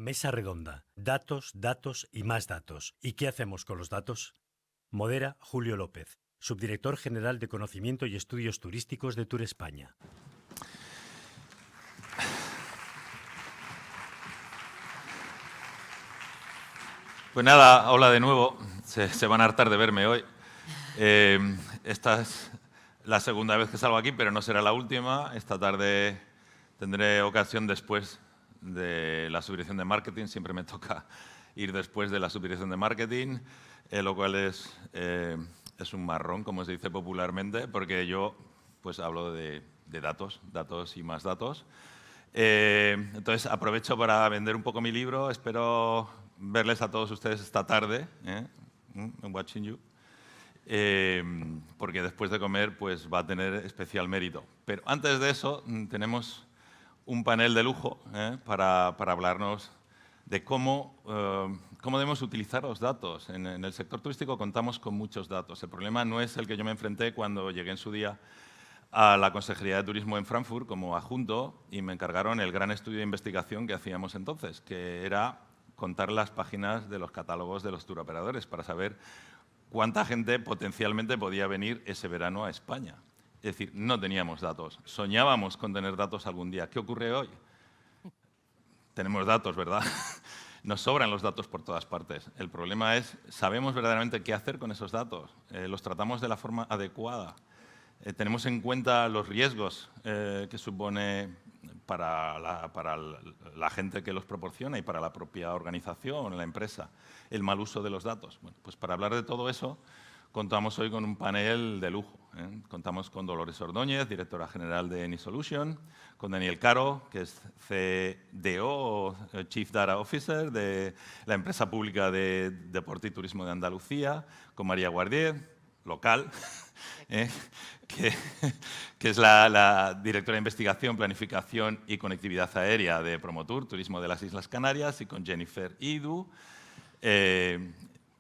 Mesa redonda. Datos, datos y más datos. ¿Y qué hacemos con los datos? Modera Julio López, subdirector general de Conocimiento y Estudios Turísticos de Tour España. Pues nada, hola de nuevo. Se van a hartar de verme hoy. Esta es la segunda vez que salgo aquí, pero no será la última. Esta tarde tendré ocasión después de la subdirección de marketing. Siempre me toca ir después de la subdirección de marketing, lo cual es un marrón, como se dice popularmente, porque yo pues hablo de datos, datos y más datos. Entonces aprovecho para vender un poco mi libro. Espero verles a todos ustedes esta tarde. I'm watching you. Porque después de comer pues va a tener especial mérito. Pero antes de eso tenemos un panel de lujo para hablarnos de cómo debemos utilizar los datos. En el sector turístico contamos con muchos datos. El problema no es el que yo me enfrenté cuando llegué en su día a la Consejería de Turismo en Frankfurt como adjunto y me encargaron el gran estudio de investigación que hacíamos entonces, que era contar las páginas de los catálogos de los turoperadores para saber cuánta gente potencialmente podía venir ese verano a España. Es decir, no teníamos datos. Soñábamos con tener datos algún día. ¿Qué ocurre hoy? Tenemos datos, ¿verdad? Nos sobran los datos por todas partes. El problema es, ¿sabemos verdaderamente qué hacer con esos datos? ¿Los tratamos de la forma adecuada? ¿Tenemos en cuenta los riesgos que supone para la gente que los proporciona y para la propia organización, la empresa, el mal uso de los datos? Bueno, pues para hablar de todo eso, contamos hoy con un panel de lujo. Contamos con Dolores Ordóñez, directora general de AnySolution, con Daniel Caro, que es CDO, Chief Data Officer de la empresa pública de Deporte y Turismo de Andalucía, con María Guardier, local, que es la directora de Investigación, Planificación y Conectividad Aérea de Promotur, Turismo de las Islas Canarias, y con Jennifer Idu, que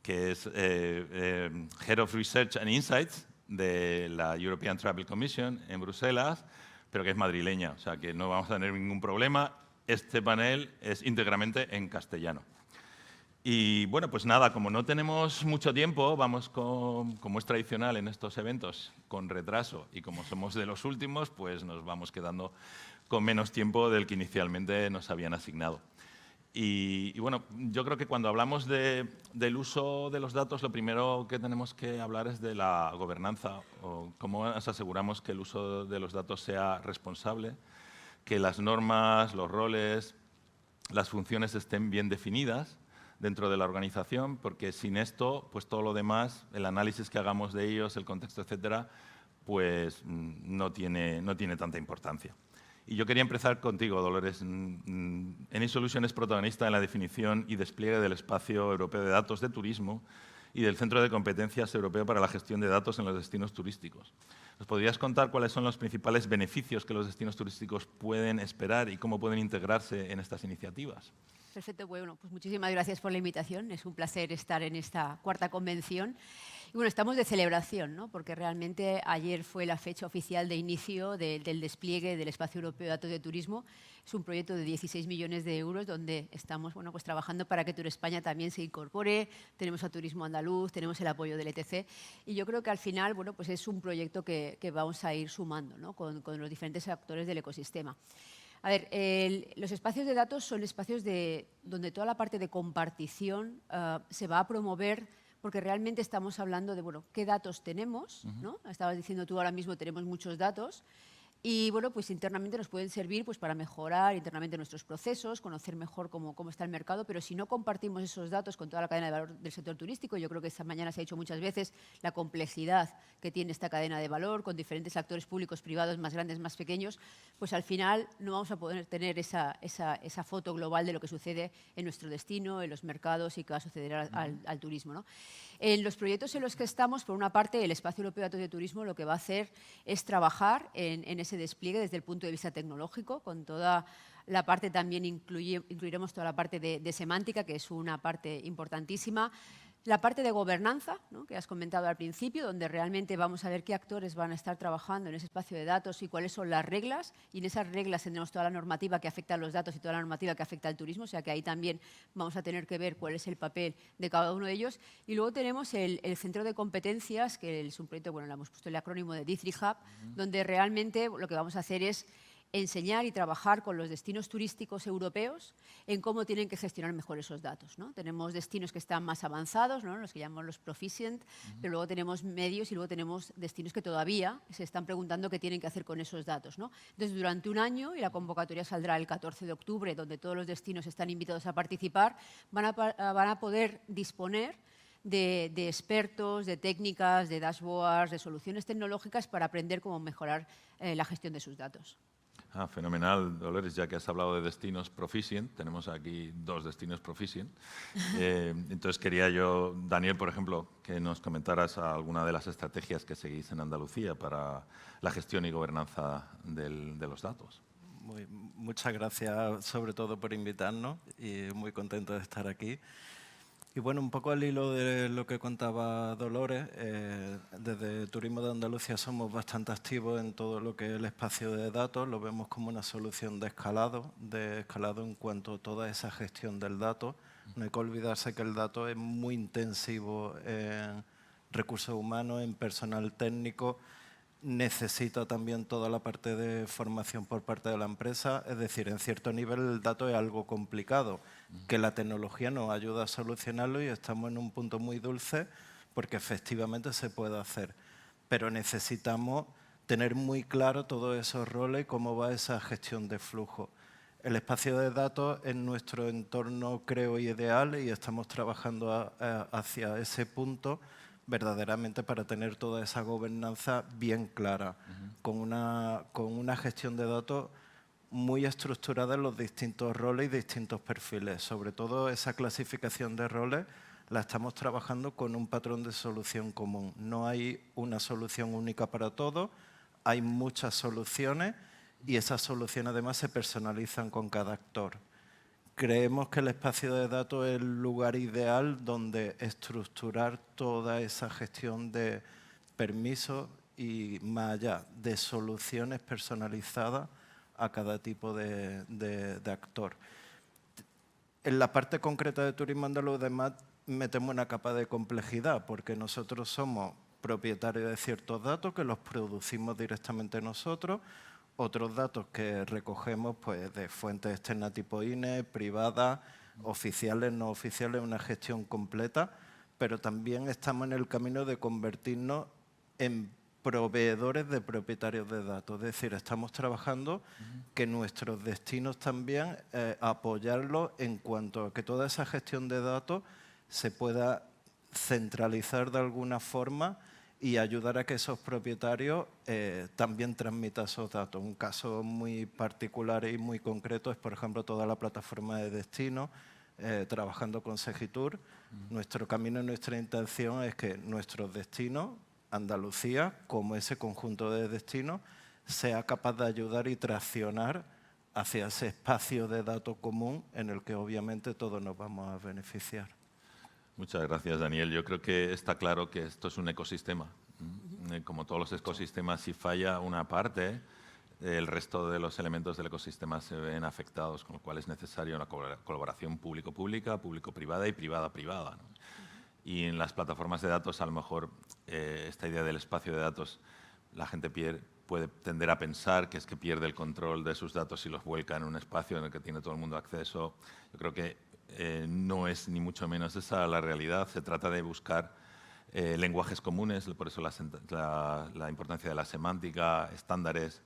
es Head of Research and Insights de la European Travel Commission en Bruselas, pero que es madrileña, o sea que no vamos a tener ningún problema. Este panel es íntegramente en castellano. Y bueno, pues nada, como no tenemos mucho tiempo, vamos como es tradicional en estos eventos, con retraso, y como somos de los últimos, pues nos vamos quedando con menos tiempo del que inicialmente nos habían asignado. Y bueno, yo creo que cuando hablamos del uso de los datos, lo primero que tenemos que hablar es de la gobernanza, o cómo nos aseguramos que el uso de los datos sea responsable, que las normas, los roles, las funciones estén bien definidas dentro de la organización, porque sin esto, pues todo lo demás, el análisis que hagamos de ellos, el contexto, etcétera, pues no tiene tanta importancia. Y yo quería empezar contigo, Dolores. AnySolution es protagonista en la definición y despliegue del Espacio Europeo de Datos de Turismo y del Centro de Competencias Europeo para la Gestión de Datos en los Destinos Turísticos. ¿Nos podrías contar cuáles son los principales beneficios que los destinos turísticos pueden esperar y cómo pueden integrarse en estas iniciativas? Perfecto, bueno, pues muchísimas gracias por la invitación. Es un placer estar en esta cuarta convención. Y bueno, estamos de celebración, ¿no? Porque realmente ayer fue la fecha oficial de inicio del despliegue del Espacio Europeo de Datos de Turismo. Es un proyecto de 16 millones de euros donde estamos pues trabajando para que Tour España también se incorpore. Tenemos a Turismo Andaluz, tenemos el apoyo del ETC. Y yo creo que al final bueno, pues es un proyecto que vamos a ir sumando, ¿no? con los diferentes actores del ecosistema. A ver, los espacios de datos son espacios donde toda la parte de compartición se va a promover, porque realmente estamos hablando de, bueno, qué datos tenemos, ¿no? Estabas diciendo tú ahora mismo tenemos muchos datos. Y bueno, pues internamente nos pueden servir pues, para mejorar internamente nuestros procesos, conocer mejor cómo está el mercado, pero si no compartimos esos datos con toda la cadena de valor del sector turístico, yo creo que esta mañana se ha dicho muchas veces la complejidad que tiene esta cadena de valor con diferentes actores públicos, privados, más grandes, más pequeños, pues al final no vamos a poder tener esa foto global de lo que sucede en nuestro destino, en los mercados y qué va a suceder al turismo, ¿no? En los proyectos en los que estamos, por una parte, el Espacio Europeo de Datos de Turismo lo que va a hacer es trabajar en ese despliegue desde el punto de vista tecnológico, con toda la parte también incluiremos toda la parte de semántica, que es una parte importantísima. La parte de gobernanza, ¿no?, que has comentado al principio, donde realmente vamos a ver qué actores van a estar trabajando en ese espacio de datos y cuáles son las reglas. Y en esas reglas tendremos toda la normativa que afecta a los datos y toda la normativa que afecta al turismo. O sea que ahí también vamos a tener que ver cuál es el papel de cada uno de ellos. Y luego tenemos el centro de competencias, que es un proyecto, bueno, le hemos puesto el acrónimo de District Hub, donde realmente lo que vamos a hacer es enseñar y trabajar con los destinos turísticos europeos en cómo tienen que gestionar mejor esos datos, ¿no? Tenemos destinos que están más avanzados, ¿no?, los que llamamos los proficient, pero luego tenemos medios y luego tenemos destinos que todavía se están preguntando qué tienen que hacer con esos datos, ¿no? Entonces, durante un año, y la convocatoria saldrá el 14 de octubre, donde todos los destinos están invitados a participar, van a poder disponer de expertos, de técnicas, de dashboards, de soluciones tecnológicas para aprender cómo mejorar la gestión de sus datos. Fenomenal, Dolores, ya que has hablado de destinos proficient, tenemos aquí 2 destinos proficient. Entonces quería yo, Daniel, por ejemplo, que nos comentaras alguna de las estrategias que seguís en Andalucía para la gestión y gobernanza de los datos. Muchas gracias, sobre todo, por invitarnos y muy contento de estar aquí. Y bueno, un poco al hilo de lo que contaba Dolores, desde Turismo de Andalucía somos bastante activos en todo lo que es el espacio de datos, lo vemos como una solución de escalado en cuanto a toda esa gestión del dato. No hay que olvidarse que el dato es muy intensivo en recursos humanos, en personal técnico, necesita también toda la parte de formación por parte de la empresa, es decir, en cierto nivel el dato es algo complicado, que la tecnología nos ayuda a solucionarlo y estamos en un punto muy dulce porque efectivamente se puede hacer, pero necesitamos tener muy claro todos esos roles y cómo va esa gestión de flujo. El espacio de datos es nuestro entorno, creo, ideal y estamos trabajando hacia ese punto verdaderamente para tener toda esa gobernanza bien clara, con una gestión de datos muy estructurada en los distintos roles y distintos perfiles. Sobre todo esa clasificación de roles la estamos trabajando con un patrón de solución común. No hay una solución única para todo, hay muchas soluciones y esas soluciones además se personalizan con cada actor. Creemos que el espacio de datos es el lugar ideal donde estructurar toda esa gestión de permisos y más allá de soluciones personalizadas a cada tipo de actor. En la parte concreta de Turismo Andaluz, además, metemos una capa de complejidad porque nosotros somos propietarios de ciertos datos que los producimos directamente nosotros, otros datos que recogemos pues, de fuentes externas tipo INE, privadas, oficiales, no oficiales, una gestión completa, pero también estamos en el camino de convertirnos en proveedores de propietarios de datos. Es decir, estamos trabajando que nuestros destinos también apoyarlos en cuanto a que toda esa gestión de datos se pueda centralizar de alguna forma y ayudar a que esos propietarios también transmitan esos datos. Un caso muy particular y muy concreto es, por ejemplo, toda la plataforma de destino, trabajando con Segitur. Nuestro camino y nuestra intención es que nuestros destinos, Andalucía, como ese conjunto de destinos, sea capaz de ayudar y traccionar hacia ese espacio de datos común en el que obviamente todos nos vamos a beneficiar. Muchas gracias, Daniel. Yo creo que está claro que esto es un ecosistema. Como todos los ecosistemas, si falla una parte, el resto de los elementos del ecosistema se ven afectados, con lo cual es necesaria una colaboración público-pública, público-privada y privada-privada, ¿no? Y en las plataformas de datos, a lo mejor, esta idea del espacio de datos, la gente puede tender a pensar que es que pierde el control de sus datos y los vuelca en un espacio en el que tiene todo el mundo acceso. Yo creo que no es ni mucho menos esa la realidad. Se trata de buscar lenguajes comunes, por eso la importancia de la semántica, estándares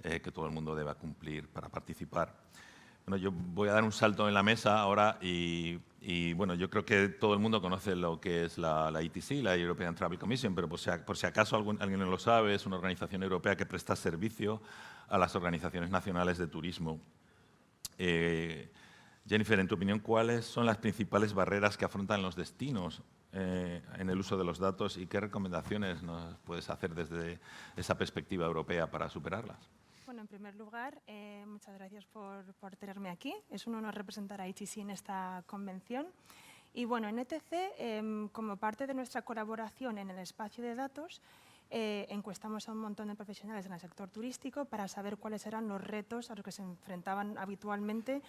que todo el mundo deba cumplir para participar. Bueno, yo voy a dar un salto en la mesa ahora y bueno, yo creo que todo el mundo conoce lo que es la ETC, la European Travel Commission, pero por si acaso alguien no lo sabe, es una organización europea que presta servicio a las organizaciones nacionales de turismo. Jennifer, en tu opinión, ¿cuáles son las principales barreras que afrontan los destinos en el uso de los datos y qué recomendaciones nos puedes hacer desde esa perspectiva europea para superarlas? Bueno, en primer lugar, muchas gracias por tenerme aquí. Es un honor representar a ITC en esta convención. Y bueno, en ETC, como parte de nuestra colaboración en el espacio de datos, encuestamos a un montón de profesionales en el sector turístico para saber cuáles eran los retos a los que se enfrentaban habitualmente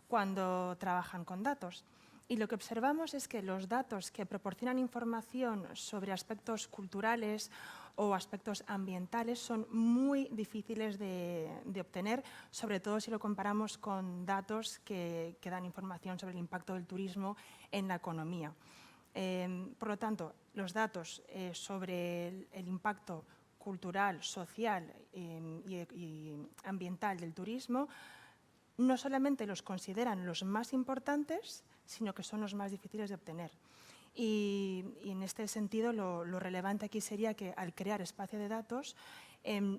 cuando trabajan con datos. Y lo que observamos es que los datos que proporcionan información sobre aspectos culturales o aspectos ambientales son muy difíciles de obtener, sobre todo si lo comparamos con datos que dan información sobre el impacto del turismo en la economía. Por lo tanto, los datos sobre el impacto cultural, social y ambiental del turismo no solamente los consideran los más importantes, sino que son los más difíciles de obtener. Y en este sentido, lo relevante aquí sería que al crear espacio de datos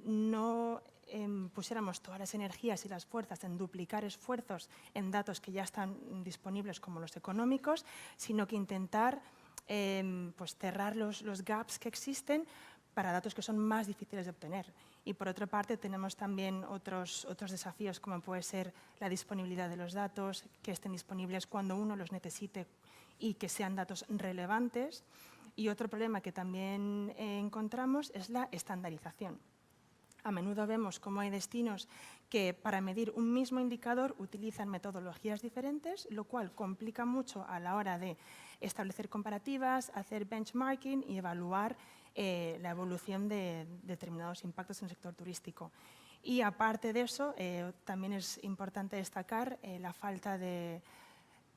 no pusiéramos todas las energías y las fuerzas en duplicar esfuerzos en datos que ya están disponibles como los económicos, sino que intentar pues cerrar los gaps que existen para datos que son más difíciles de obtener. Y por otra parte tenemos también otros desafíos como puede ser la disponibilidad de los datos, que estén disponibles cuando uno los necesite y que sean datos relevantes. Y otro problema que también encontramos es la estandarización. A menudo vemos cómo hay destinos que para medir un mismo indicador utilizan metodologías diferentes, lo cual complica mucho a la hora de establecer comparativas, hacer benchmarking y evaluar la evolución de determinados impactos en el sector turístico. Y aparte de eso, también es importante destacar la falta de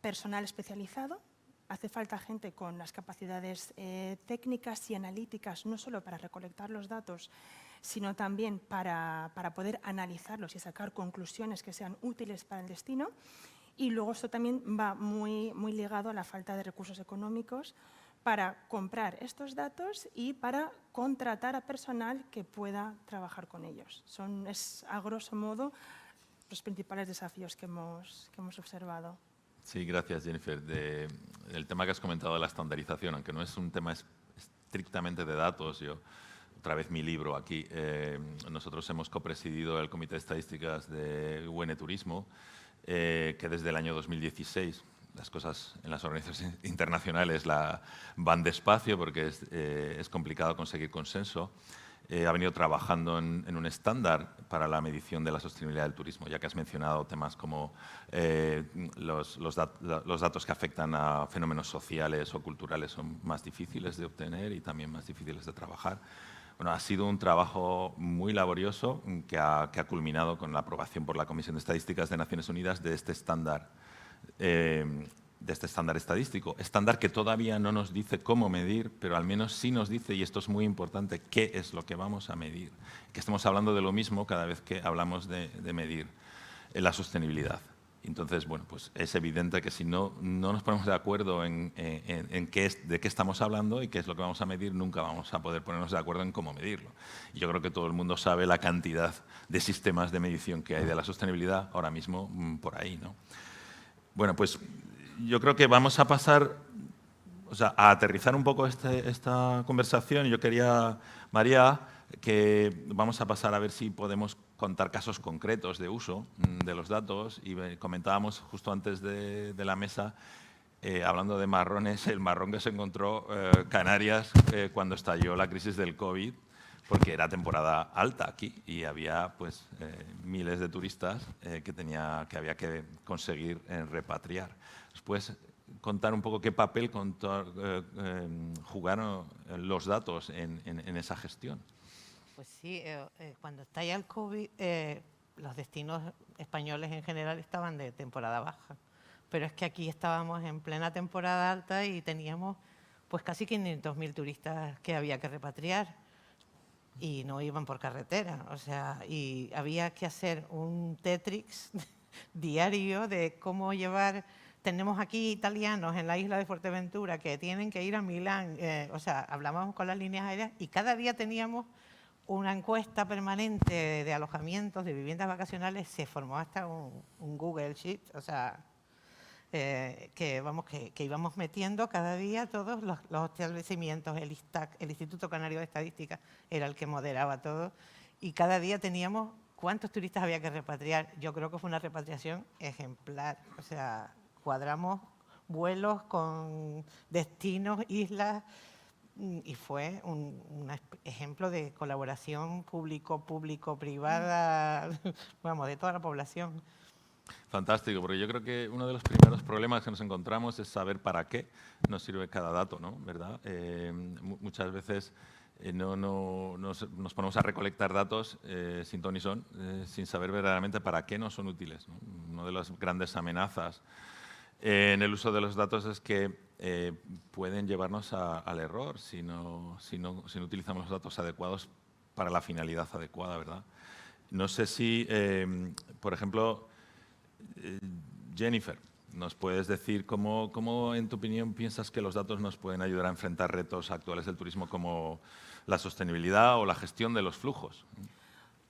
personal especializado. Hace falta gente con las capacidades técnicas y analíticas, no solo para recolectar los datos, sino también para poder analizarlos y sacar conclusiones que sean útiles para el destino. Y luego esto también va muy ligado a la falta de recursos económicos para comprar estos datos y para contratar a personal que pueda trabajar con ellos. Es a grosso modo los principales desafíos que hemos observado. Sí, gracias, Jennifer. El tema que has comentado de la estandarización, aunque no es un tema estrictamente de datos, otra vez mi libro aquí, nosotros hemos copresidido el Comité de Estadísticas de UN Turismo, que desde el año 2016, las cosas en las organizaciones internacionales van despacio porque es complicado conseguir consenso, ha venido trabajando en un estándar para la medición de la sostenibilidad del turismo, ya que has mencionado temas como los datos que afectan a fenómenos sociales o culturales son más difíciles de obtener y también más difíciles de trabajar. Bueno, ha sido un trabajo muy laborioso que ha culminado con la aprobación por la Comisión de Estadísticas de Naciones Unidas de este estándar estadístico. Estándar que todavía no nos dice cómo medir, pero al menos sí nos dice, y esto es muy importante, qué es lo que vamos a medir. Que estemos hablando de lo mismo cada vez que hablamos de medir la sostenibilidad. Entonces, bueno, pues es evidente que si no nos ponemos de acuerdo de qué estamos hablando y qué es lo que vamos a medir, nunca vamos a poder ponernos de acuerdo en cómo medirlo. Y yo creo que todo el mundo sabe la cantidad de sistemas de medición que hay de la sostenibilidad ahora mismo por ahí, ¿no? Bueno, pues yo creo que vamos a pasar a aterrizar un poco esta conversación. Yo quería, María, que vamos a pasar a ver si podemos contar casos concretos de uso de los datos. Y comentábamos justo antes de la mesa, hablando de marrones, el marrón que se encontró Canarias cuando estalló la crisis del COVID, porque era temporada alta aquí y había pues, miles de turistas que había que conseguir repatriar. Después, contar un poco qué papel jugaron los datos en esa gestión. Pues sí, cuando estalla el COVID, los destinos españoles en general estaban de temporada baja, pero es que aquí estábamos en plena temporada alta y teníamos pues casi 500.000 turistas que había que repatriar y no iban por carretera, o sea, y había que hacer un Tetrix diario de cómo llevar. Tenemos aquí italianos en la isla de Fuerteventura que tienen que ir a Milán, o sea, hablábamos con las líneas aéreas y cada día teníamos una encuesta permanente de alojamientos, de viviendas vacacionales, se formó hasta un Google Sheet, o sea, que íbamos metiendo cada día todos los establecimientos, el ISTAC, el Instituto Canario de Estadística, era el que moderaba todo, y cada día teníamos cuántos turistas había que repatriar. Yo creo que fue una repatriación ejemplar, o sea, cuadramos vuelos, con destinos, islas, y fue un ejemplo de colaboración público-privada, vamos, de toda la población. Fantástico, porque yo creo que uno de los primeros problemas que nos encontramos es saber para qué nos sirve cada dato, ¿no? ¿Verdad? Muchas veces nos ponemos a recolectar datos sin ton ni son, sin saber verdaderamente para qué nos son útiles, ¿no? Una de las grandes amenazas en el uso de los datos es que pueden llevarnos al error si no utilizamos los datos adecuados para la finalidad adecuada, ¿verdad? No sé si, por ejemplo, Jennifer, ¿nos puedes decir cómo, en tu opinión, piensas que los datos nos pueden ayudar a enfrentar retos actuales del turismo como la sostenibilidad o la gestión de los flujos?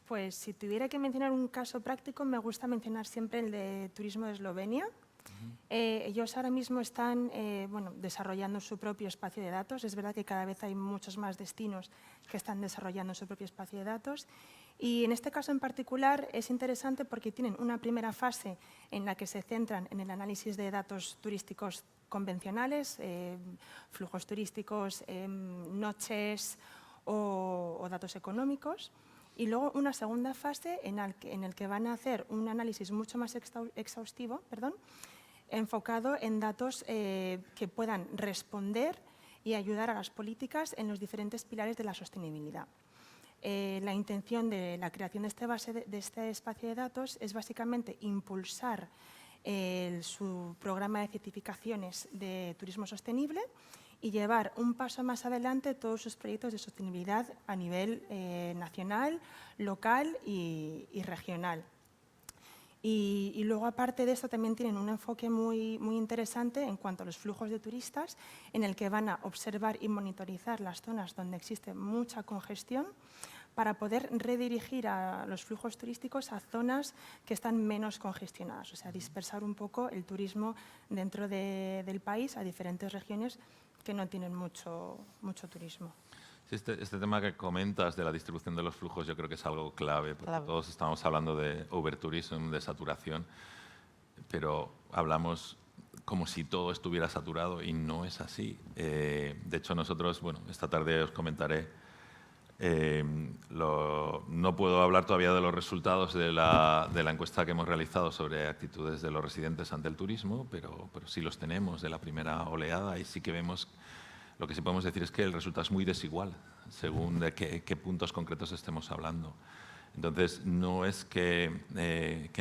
Pues si tuviera que mencionar un caso práctico, me gusta mencionar siempre el de Turismo de Eslovenia. Ellos ahora mismo están desarrollando su propio espacio de datos. Es verdad que cada vez hay muchos más destinos que están desarrollando su propio espacio de datos. Y en este caso en particular es interesante porque tienen una primera fase en la que se centran en el análisis de datos turísticos convencionales, flujos turísticos, noches o datos económicos. Y luego una segunda fase en el que van a hacer un análisis mucho más exhaustivo, enfocado en datos que puedan responder y ayudar a las políticas en los diferentes pilares de la sostenibilidad. La intención de la creación de este espacio de datos es básicamente impulsar su programa de certificaciones de turismo sostenible y llevar un paso más adelante todos sus proyectos de sostenibilidad a nivel nacional, local y regional. Y luego, aparte de esto, también tienen un enfoque muy interesante en cuanto a los flujos de turistas, en el que van a observar y monitorizar las zonas donde existe mucha congestión para poder redirigir a los flujos turísticos a zonas que están menos congestionadas, o sea, dispersar un poco el turismo dentro del país a diferentes regiones que no tienen mucho turismo. Sí, este tema que comentas de la distribución de los flujos yo creo que es algo clave, porque todos estamos hablando de overtourism, de saturación, pero hablamos como si todo estuviera saturado y no es así. De hecho, nosotros, esta tarde os comentaré, no puedo hablar todavía de los resultados de la encuesta que hemos realizado sobre actitudes de los residentes ante el turismo, pero sí los tenemos de la primera oleada y sí que vemos. Lo que sí podemos decir es que el resultado es muy desigual según de qué puntos concretos estemos hablando. Entonces, no es que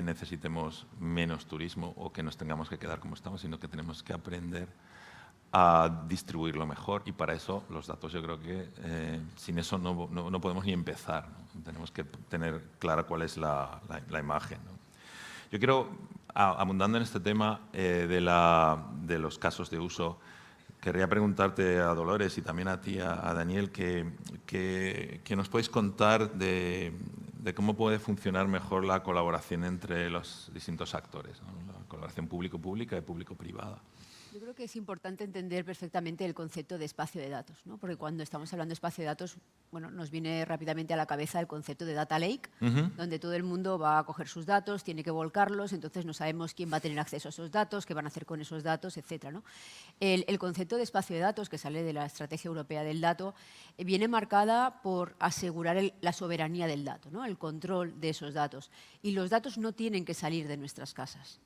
necesitemos menos turismo o que nos tengamos que quedar como estamos, sino que tenemos que aprender a distribuirlo mejor y para eso los datos yo creo que sin eso no podemos ni empezar, ¿no? Tenemos que tener clara cuál es la imagen, ¿no? Yo quiero, abundando en este tema de los casos de uso, querría preguntarte a Dolores y también a ti, a Daniel, que nos podéis contar de cómo puede funcionar mejor la colaboración entre los distintos actores, ¿no? La colaboración público-pública y público-privada. Yo creo que es importante entender perfectamente el concepto de espacio de datos, ¿no? Porque cuando estamos hablando de espacio de datos, nos viene rápidamente a la cabeza el concepto de data lake, donde todo el mundo va a coger sus datos, tiene que volcarlos, entonces no sabemos quién va a tener acceso a esos datos, qué van a hacer con esos datos, etc., ¿no? El concepto de espacio de datos, que sale de la Estrategia Europea del Dato, viene marcada por asegurar la soberanía del dato, ¿no? El control de esos datos. Y los datos no tienen que salir de nuestras casas.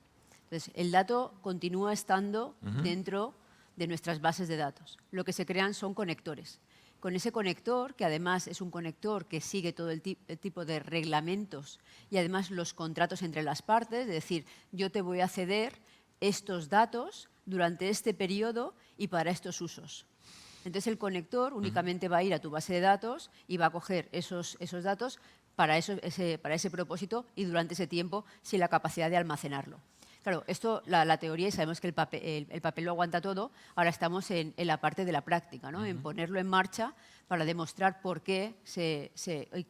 Entonces, el dato continúa estando dentro de nuestras bases de datos. Lo que se crean son conectores. Con ese conector, que además es un conector que sigue todo el tipo de reglamentos y además los contratos entre las partes, es decir, yo te voy a ceder estos datos durante este periodo y para estos usos. Entonces, el conector únicamente va a ir a tu base de datos y va a coger esos datos para ese propósito y durante ese tiempo sin la capacidad de almacenarlo. Claro, esto, la teoría, y sabemos que el papel lo aguanta todo, ahora estamos en la parte de la práctica, ¿no? En ponerlo en marcha para demostrar por qué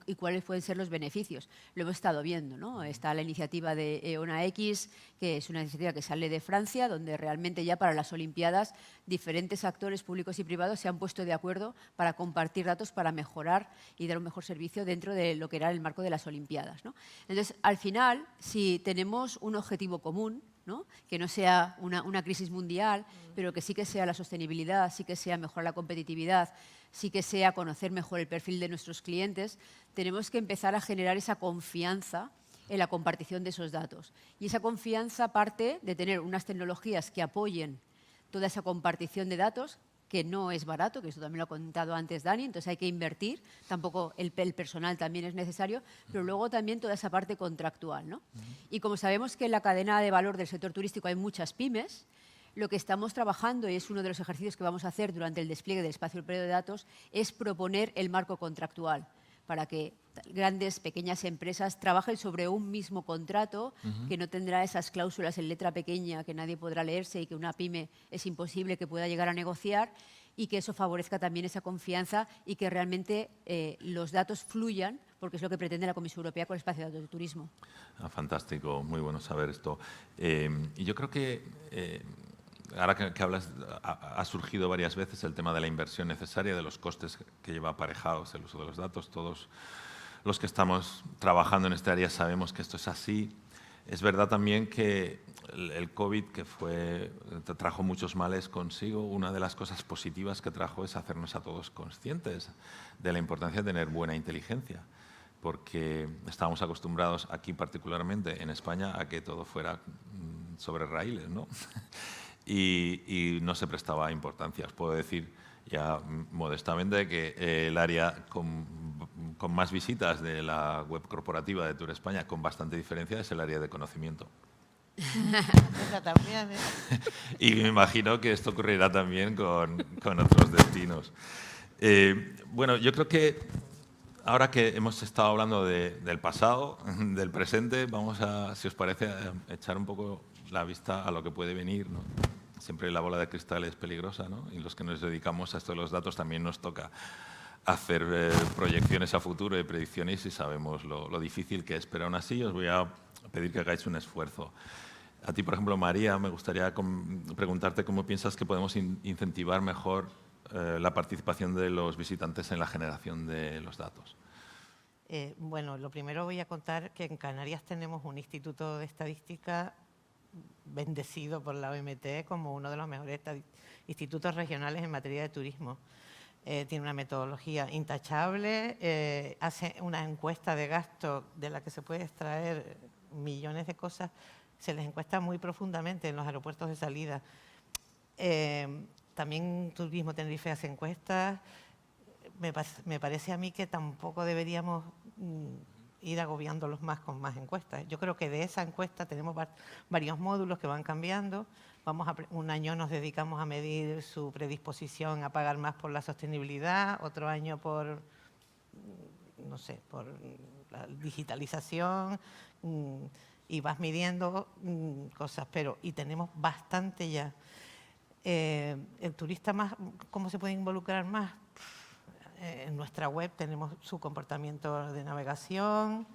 y cuáles pueden ser los beneficios. Lo hemos estado viendo, ¿no? Está la iniciativa de EONA X, que es una iniciativa que sale de Francia, donde realmente ya para las Olimpiadas diferentes actores públicos y privados se han puesto de acuerdo para compartir datos para mejorar y dar un mejor servicio dentro de lo que era el marco de las Olimpiadas, ¿no? Entonces, al final, si tenemos un objetivo común, ¿no? Que no sea una crisis mundial, pero que sí que sea la sostenibilidad, sí que sea mejorar la competitividad, sí que sea conocer mejor el perfil de nuestros clientes, tenemos que empezar a generar esa confianza en la compartición de esos datos. Y esa confianza parte de tener unas tecnologías que apoyen toda esa compartición de datos, que no es barato, que eso también lo ha contado antes Dani, entonces hay que invertir, tampoco el personal también es necesario, pero luego también toda esa parte contractual, ¿no? Y como sabemos que en la cadena de valor del sector turístico hay muchas pymes, lo que estamos trabajando, y es uno de los ejercicios que vamos a hacer durante el despliegue del espacio europeo de datos, es proponer el marco contractual para que grandes, pequeñas empresas trabajen sobre un mismo contrato que no tendrá esas cláusulas en letra pequeña que nadie podrá leerse y que una pyme es imposible que pueda llegar a negociar, y que eso favorezca también esa confianza y que realmente los datos fluyan, porque es lo que pretende la Comisión Europea con el espacio de datos de turismo. Fantástico, muy bueno saber esto. Y yo creo que ahora que hablas, ha surgido varias veces el tema de la inversión necesaria, de los costes que lleva aparejados el uso de los datos. Todos los que estamos trabajando en este área sabemos que esto es así. Es verdad también que el COVID, que trajo muchos males consigo, una de las cosas positivas que trajo es hacernos a todos conscientes de la importancia de tener buena inteligencia, porque estábamos acostumbrados aquí particularmente en España a que todo fuera sobre raíles, ¿no? Y no se prestaba importancia. Os puedo decir ya modestamente que el área con más visitas de la web corporativa de Tour España, con bastante diferencia, es el área de conocimiento. Esa también, ¿eh? Y me imagino que esto ocurrirá también con otros destinos. Bueno, yo creo que ahora que hemos estado hablando del pasado, del presente, vamos a, si os parece, a echar un poco la vista a lo que puede venir, ¿no? Siempre la bola de cristal es peligrosa, ¿no? Y los que nos dedicamos a esto de los datos también nos toca hacer proyecciones a futuro y predicciones, y sabemos lo difícil que es. Pero aún así os voy a pedir que hagáis un esfuerzo. A ti, por ejemplo, María, me gustaría preguntarte cómo piensas que podemos incentivar mejor la participación de los visitantes en la generación de los datos. Bueno, lo primero voy a contar que en Canarias tenemos un instituto de estadística bendecido por la OMT como uno de los mejores institutos regionales en materia de turismo. Tiene una metodología intachable, hace una encuesta de gasto de la que se puede extraer millones de cosas, se les encuesta muy profundamente en los aeropuertos de salida. También Turismo Tenerife hace encuestas. Me parece a mí que tampoco deberíamos ir agobiándolos más con más encuestas. Yo creo que de esa encuesta tenemos varios módulos que van cambiando. Un año nos dedicamos a medir su predisposición a pagar más por la sostenibilidad, otro año por, no sé, por la digitalización, y vas midiendo cosas, y tenemos bastante ya. El turista más, ¿cómo se puede involucrar más? En nuestra web tenemos su comportamiento de navegación,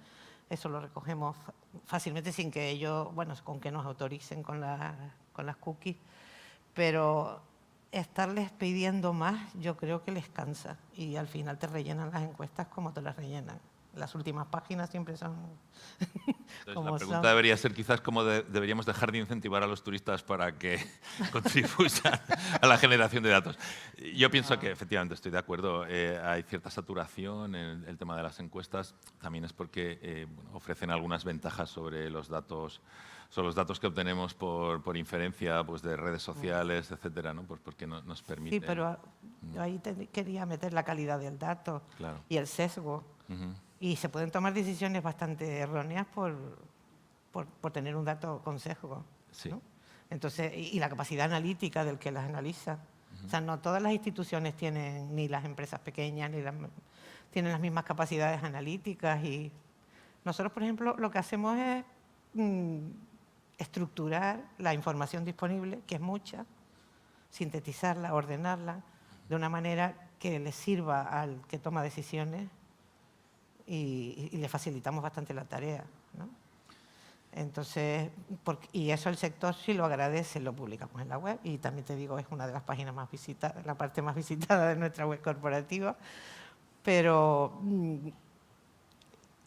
eso lo recogemos fácilmente sin que ellos, bueno, con que nos autoricen con las cookies, pero estarles pidiendo más yo creo que les cansa y al final te rellenan las encuestas como te las rellenan. Las últimas páginas siempre son Entonces, la pregunta debería ser quizás cómo deberíamos dejar de incentivar a los turistas para que contribuyan a la generación de datos. Yo pienso que efectivamente estoy de acuerdo, hay cierta saturación en el tema de las encuestas, también es porque ofrecen algunas ventajas sobre los datos que obtenemos por inferencia pues, de redes sociales, etcétera, ¿no? Pues porque nos permiten... Sí, pero ahí quería meter la calidad del dato, claro, y el sesgo. Y se pueden tomar decisiones bastante erróneas por tener un dato con sesgo, sí, ¿no? Entonces, y la capacidad analítica del que las analiza. O sea, no todas las instituciones tienen, ni las empresas pequeñas, tienen las mismas capacidades analíticas. Y nosotros, por ejemplo, lo que hacemos es estructurar la información disponible, que es mucha, sintetizarla, ordenarla, de una manera que le sirva al que toma decisiones y le facilitamos bastante la tarea, ¿no? Entonces, y eso el sector sí lo agradece, lo publicamos en la web y también te digo, es una de las páginas más visitadas, la parte más visitada de nuestra web corporativa, pero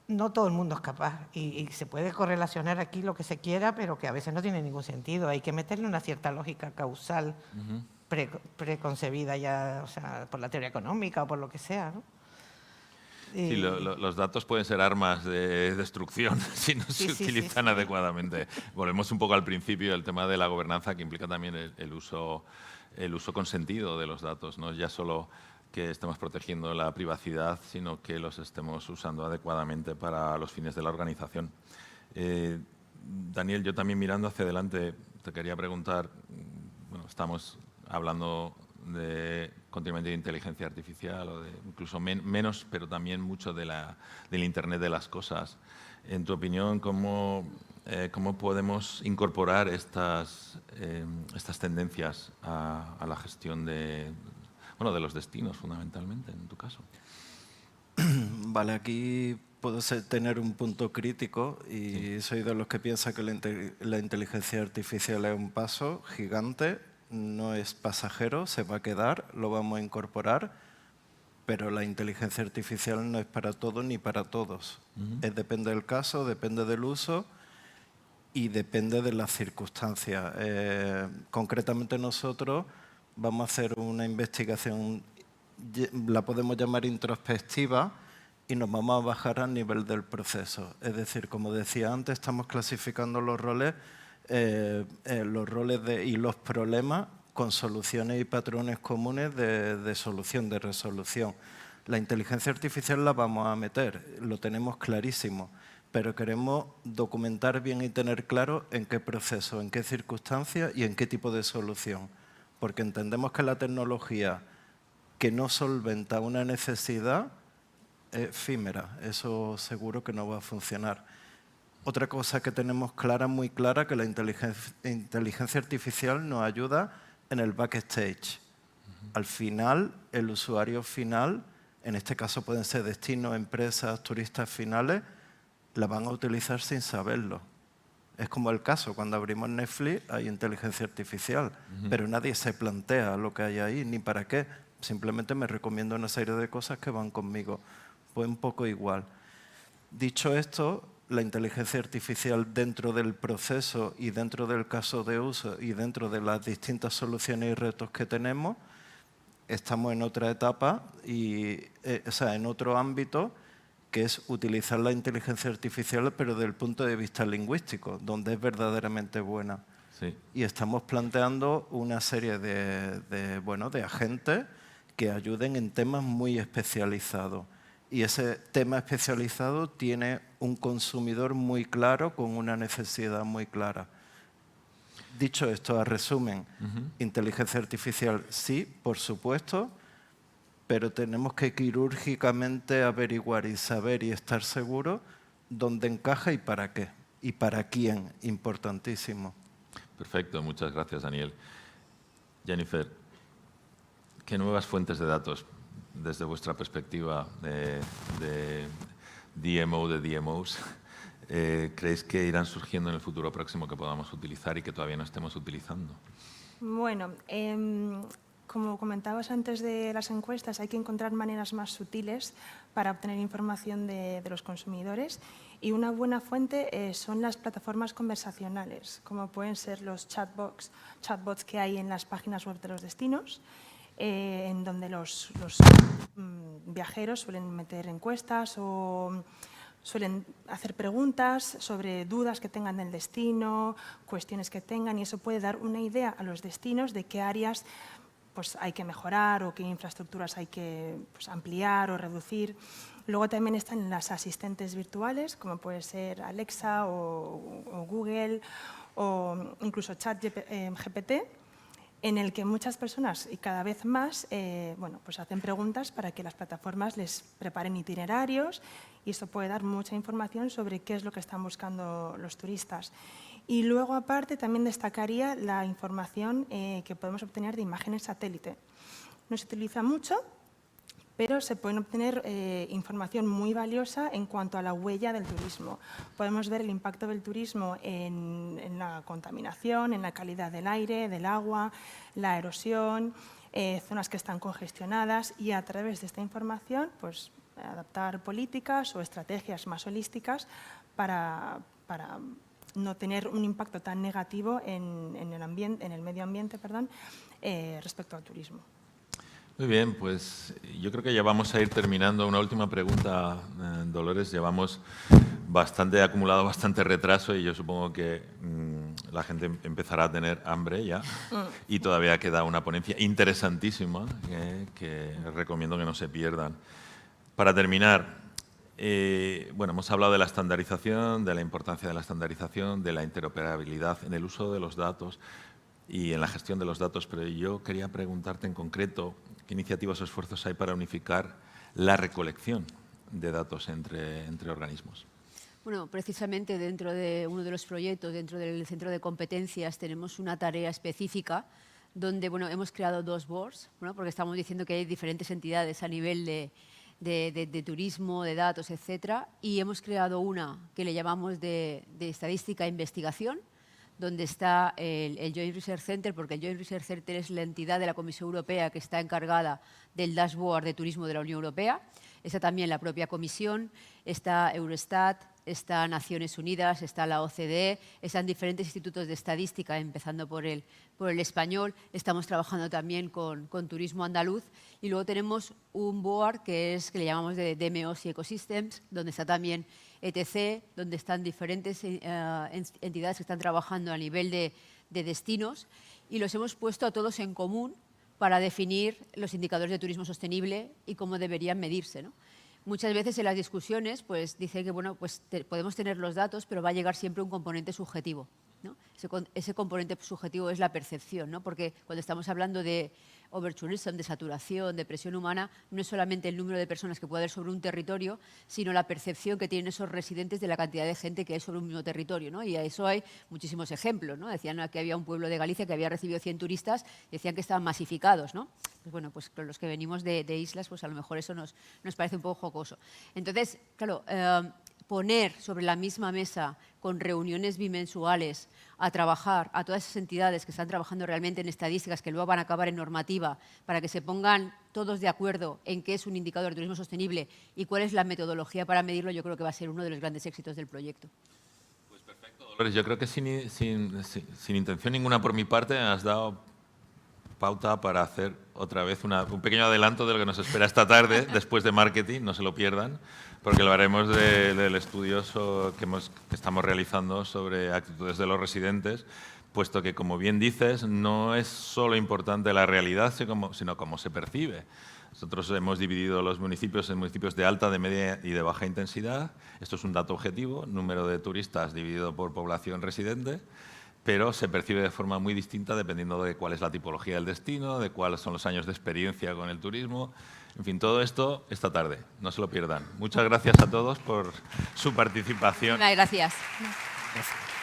no todo el mundo es capaz y se puede correlacionar aquí lo que se quiera, pero que a veces no tiene ningún sentido. Hay que meterle una cierta lógica causal preconcebida ya, o sea, por la teoría económica o por lo que sea, ¿no? Sí, los datos pueden ser armas de destrucción si no se utilizan adecuadamente. Volvemos un poco al principio, el tema de la gobernanza, que implica también el uso consentido de los datos, no ya solo que estemos protegiendo la privacidad, sino que los estemos usando adecuadamente para los fines de la organización. Daniel, yo también mirando hacia adelante, te quería preguntar, bueno, estamos hablando continuamente de inteligencia artificial, o de incluso menos, pero también mucho del Internet de las cosas. En tu opinión, ¿cómo podemos incorporar estas tendencias a la gestión de los destinos, fundamentalmente, en tu caso? Vale, aquí puedo tener un punto crítico y soy de los que piensa que la inteligencia artificial es un paso gigante, no es pasajero, se va a quedar, lo vamos a incorporar, pero la inteligencia artificial no es para todo ni para todos. Depende del caso, depende del uso y depende de las circunstancias. Concretamente nosotros vamos a hacer una investigación, la podemos llamar introspectiva, y nos vamos a bajar al nivel del proceso. Es decir, como decía antes, estamos clasificando los roles y los problemas con soluciones y patrones comunes de solución, de resolución. La inteligencia artificial la vamos a meter, lo tenemos clarísimo, pero queremos documentar bien y tener claro en qué proceso, en qué circunstancias y en qué tipo de solución. Porque entendemos que la tecnología que no solventa una necesidad es efímera, eso seguro que no va a funcionar. Otra cosa que tenemos muy clara, que la inteligencia artificial nos ayuda en el backstage. Al final, el usuario final, en este caso pueden ser destinos, empresas, turistas finales, la van a utilizar sin saberlo. Es como el caso, cuando abrimos Netflix hay inteligencia artificial, pero nadie se plantea lo que hay ahí, ni para qué. Simplemente me recomiendo una serie de cosas que van conmigo. Pues un poco igual. Dicho esto, la inteligencia artificial dentro del proceso y dentro del caso de uso y dentro de las distintas soluciones y retos que tenemos, estamos en otra etapa, en otro ámbito, que es utilizar la inteligencia artificial, pero desde el punto de vista lingüístico, donde es verdaderamente buena. Sí. Y estamos planteando una serie de agentes que ayuden en temas muy especializados. Y ese tema especializado tiene un consumidor muy claro, con una necesidad muy clara. Dicho esto, a resumen, inteligencia artificial sí, por supuesto, pero tenemos que quirúrgicamente averiguar y saber y estar seguros dónde encaja y para qué. Y para quién, importantísimo. Perfecto, muchas gracias, Daniel. Jennifer, ¿qué nuevas fuentes de datos, desde vuestra perspectiva de DMO, de DMOs, creéis que irán surgiendo en el futuro próximo que podamos utilizar y que todavía no estemos utilizando? Bueno, como comentabas antes de las encuestas, hay que encontrar maneras más sutiles para obtener información de los consumidores, y una buena fuente son las plataformas conversacionales, como pueden ser los chatbots que hay en las páginas web de los destinos, en donde los viajeros suelen meter encuestas o suelen hacer preguntas sobre dudas que tengan del destino, cuestiones que tengan, y eso puede dar una idea a los destinos de qué áreas pues, hay que mejorar o qué infraestructuras hay que ampliar o reducir. Luego también están las asistentes virtuales, como puede ser Alexa o Google o incluso ChatGPT, en el que muchas personas y cada vez más pues hacen preguntas para que las plataformas les preparen itinerarios, y esto puede dar mucha información sobre qué es lo que están buscando los turistas. Y luego, aparte, también destacaría la información que podemos obtener de imágenes satélite. No se utiliza mucho, pero se puede obtener información muy valiosa en cuanto a la huella del turismo. Podemos ver el impacto del turismo en la contaminación, en la calidad del aire, del agua, la erosión, zonas que están congestionadas, y a través de esta información pues, adaptar políticas o estrategias más holísticas para no tener un impacto tan negativo en el medio ambiente, respecto al turismo. Muy bien, pues yo creo que ya vamos a ir terminando. Una última pregunta, Dolores. Llevamos acumulado bastante retraso y yo supongo que la gente empezará a tener hambre ya. Y todavía queda una ponencia interesantísima que recomiendo que no se pierdan. Para terminar, bueno, hemos hablado de la estandarización, de la importancia de la estandarización, de la interoperabilidad en el uso de los datos y en la gestión de los datos, pero yo quería preguntarte en concreto qué iniciativas o esfuerzos hay para unificar la recolección de datos entre organismos. Bueno, precisamente dentro de uno de los proyectos, dentro del Centro de Competencias, tenemos una tarea específica donde hemos creado 2 boards, porque estamos diciendo que hay diferentes entidades a nivel de turismo, de datos, etcétera, y hemos creado una que le llamamos de estadística e investigación, donde está el Joint Research Center, porque el Joint Research Center es la entidad de la Comisión Europea que está encargada del dashboard de turismo de la Unión Europea. Está también la propia Comisión, está Eurostat, está Naciones Unidas, está la OCDE, están diferentes institutos de estadística, empezando por el español. Estamos trabajando también con Turismo Andaluz. Y luego tenemos un board que le llamamos de DMOs y Ecosystems, donde está también ETC, donde están diferentes entidades que están trabajando a nivel de destinos, y los hemos puesto a todos en común para definir los indicadores de turismo sostenible y cómo deberían medirse, ¿no? Muchas veces en las discusiones dicen que podemos tener los datos, pero va a llegar siempre un componente subjetivo, ¿no? Ese componente subjetivo es la percepción, ¿no? Porque cuando estamos hablando de overtourism, de saturación, de presión humana, no es solamente el número de personas que puede haber sobre un territorio, sino la percepción que tienen esos residentes de la cantidad de gente que hay sobre un mismo territorio, ¿no? Y a eso hay muchísimos ejemplos, ¿no? Decían que había un pueblo de Galicia que había recibido 100 turistas, decían que estaban masificados, ¿no? Pues con los que venimos de islas, pues a lo mejor eso nos parece un poco jocoso. Entonces, claro, poner sobre la misma mesa con reuniones bimensuales a trabajar a todas esas entidades que están trabajando realmente en estadísticas que luego van a acabar en normativa para que se pongan todos de acuerdo en qué es un indicador de turismo sostenible y cuál es la metodología para medirlo, yo creo que va a ser uno de los grandes éxitos del proyecto. Pues perfecto, Dolores. Yo creo que sin intención ninguna por mi parte has dado pauta para hacer otra vez un pequeño adelanto de lo que nos espera esta tarde después de marketing, no se lo pierdan, porque lo haremos del estudio que estamos realizando sobre actitudes de los residentes, puesto que, como bien dices, no es solo importante la realidad, sino cómo se percibe. Nosotros hemos dividido los municipios en municipios de alta, de media y de baja intensidad. Esto es un dato objetivo, número de turistas dividido por población residente, pero se percibe de forma muy distinta dependiendo de cuál es la tipología del destino, de cuáles son los años de experiencia con el turismo. En fin, todo esto esta tarde, no se lo pierdan. Muchas gracias a todos por su participación. Gracias. Gracias.